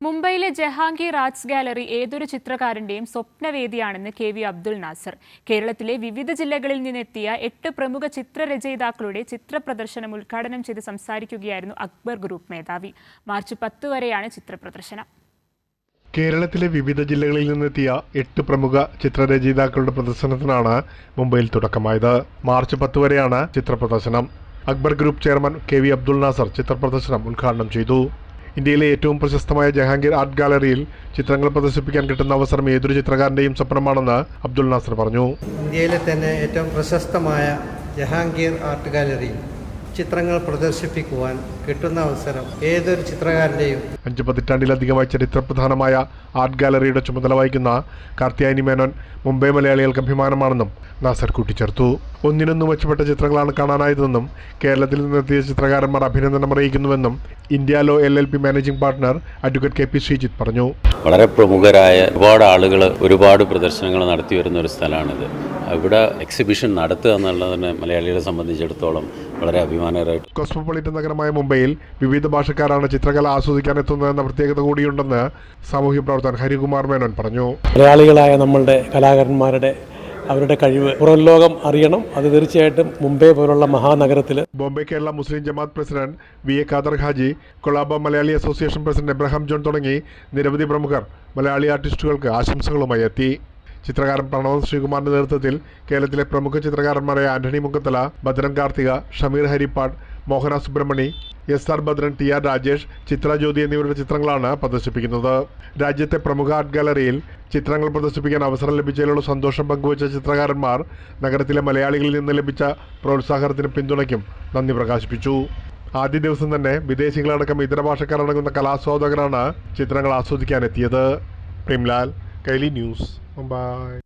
മുംബൈയിലെ Jahangir arts gallery ഏതൊരു ചിത്രകാരന്റെയും സ്വപ്നവേദിയാണെന്ന് കെ.വി. അബ്ദുൽ നാസർ. കേരളത്തിലെ വിവിധ ജില്ലകളിൽ നിന്നെത്തിയ 8 പ്രമുഖ ചിത്രരചയിതാക്കളുടെ ചിത്രപ്രദർശനം ഉദ്ഘാടനം ചെയ്ത് സംസാരിക്കുകയായിരുന്നു അക്ബർ ഗ്രൂപ്പ് മേധാവി. മാർച്ച് 10 വരെയാണ് ചിത്രപ്രദർശനം. കേരളത്തിലെ വിവിധ ജില്ലകളിൽ നിന്നെത്തിയ 8 പ്രമുഖ ചിത്രരചയിതാക്കളുടെ പ്രദർശനത്തിനാണ് മുംബൈയിൽ തുടക്കമായത്. മാർച്ച് 10 വരെയാണ് ചിത്രപ്രദർശനം. Akbar group chairman K V. Abdul Nasar ചിത്രപ്രദർശനം ഉദ്ഘാടനം ചെയ്തു. ഇന്ത്യയിലെ ഏറ്റവും പ്രശസ്തമായ ജഹാംഗീർ ആർട്ട് ഗാലറിയിൽ ചിത്രങ്ങൾ പ്രദർശിപ്പിക്കാൻ കിട്ടുന്ന അവസരം ഏതൊരു ചിത്രകാരന്റെയും സ്വപ്നമാണെന്ന് അബ്ദുൽ നാസർ പറഞ്ഞു. ഇന്ത്യയിലെ തന്നെ ഏറ്റവും പ്രശസ്തമായ ജഹാംഗീർ ആർട്ട് ഗാലറിയിൽ ചിത്രങ്ങൾ പ്രദർശിപ്പിക്കുവാൻ കിട്ടുന്ന അവസരം ഏതൊരു ചിത്രകാരന്റെയും 5 പതിറ്റാണ്ടിലധികമായി ചരിത്രപ്രധാനമായ ആർട്ട് ഗാലറിയുടെ ചുമതല വഹിക്കുന്ന കാർത്യായനി മേനോൻ മുംബൈ മലയാളികൾക്ക് അഭിമാനമാണെന്നും നാസർ കൂട്ടിച്ചേർത്തു. ഒന്നിനൊന്നു മെച്ചപ്പെട്ട ചിത്രങ്ങളാണ് കാണാനായതെന്നും കേരളത്തിൽ നിന്നെത്തിയ ചിത്രകാരന്മാർ അഭിനന്ദനം അറിയിക്കുന്നുവെന്നും India law LLP managing partner advocate KP Sreejith പറഞ്ഞു. വളരെ പ്രമുഖരായ ഒരുപാട് ആളുകൾ ഒരുപാട് പ്രദർശനങ്ങൾ നടത്തി വരുന്ന ഒരു സ്ഥലമാണിത്. ഇവിടെ എക്സിബിഷൻ നടത്തുക എന്നുള്ളതിന് മലയാളികളെ സംബന്ധിച്ചിടത്തോളം വളരെ അഭിമാനകരമായിട്ട്. കോസ്മോപൊളിറ്റൻ നഗരമായ മുംബൈയിൽ വിവിധ ഭാഷക്കാരാണ് ചിത്രകല ആസ്വദിക്കാൻ എത്തുന്നതെന്ന പ്രത്യേകത കൂടിയുണ്ടെന്ന് സാമൂഹ്യ പ്രവർത്തകൻ ഹരികുമാർ മേനോൻ പറഞ്ഞു. മലയാളികളായ നമ്മളുടെ കലാകാരന്മാരുടെ അവരുടെ കഴിവ് പുറം ലോകം അറിയണം. അത് തീർച്ചയായിട്ടും മുംബൈ പോലുള്ള മഹാനഗരത്തിൽ. Bombay Kerala Muslim Jamaat president VA Khader Haji, Colaba Malayali association president Abraham John തുടങ്ങി നിരവധി പ്രമുഖർ മലയാളി ആർട്ടിസ്റ്റുകൾക്ക് ആശംസകളുമായി എത്തി. ചിത്രകാരൻ പ്രണവ് ശ്രീകുമാറിന്റെ നേതൃത്വത്തിൽ കേരളത്തിലെ പ്രമുഖ ചിത്രകാരന്മാരായ ആന്റണി മുക്കത്തല, ഭദ്രൻ കാർത്തിക, ഷമീർ ഹരിപ്പാട്, മോഹന സുബ്രഹ്മണി, SR ഭദ്രൻ, TR രാജേഷ്, ചിത്ര ജ്യോതി എന്നിവരുടെ ചിത്രങ്ങളാണ് പ്രദർശിപ്പിക്കുന്നത്. രാജ്യത്തെ പ്രമുഖ ആർട്ട് ഗാലറിയിൽ ചിത്രങ്ങൾ പ്രദർശിപ്പിക്കാൻ അവസരം ലഭിച്ചതിലുള്ള സന്തോഷം പങ്കുവച്ച ചിത്രകാരന്മാർ നഗരത്തിലെ മലയാളികളിൽ നിന്ന് ലഭിച്ച പ്രോത്സാഹനത്തിന് പിന്തുണയ്ക്കും നന്ദി പ്രകാശിപ്പിച്ചു. ആദ്യ ദിവസം തന്നെ വിദേശികളടക്കം ഇതര ഭാഷക്കാരടങ്ങുന്ന കലാസ്വാദകരാണ് ചിത്രങ്ങൾ ആസ്വദിക്കാനെത്തിയത്. പ്രേംലാൽ, കൈലി ന്യൂസ്, മുംബൈ.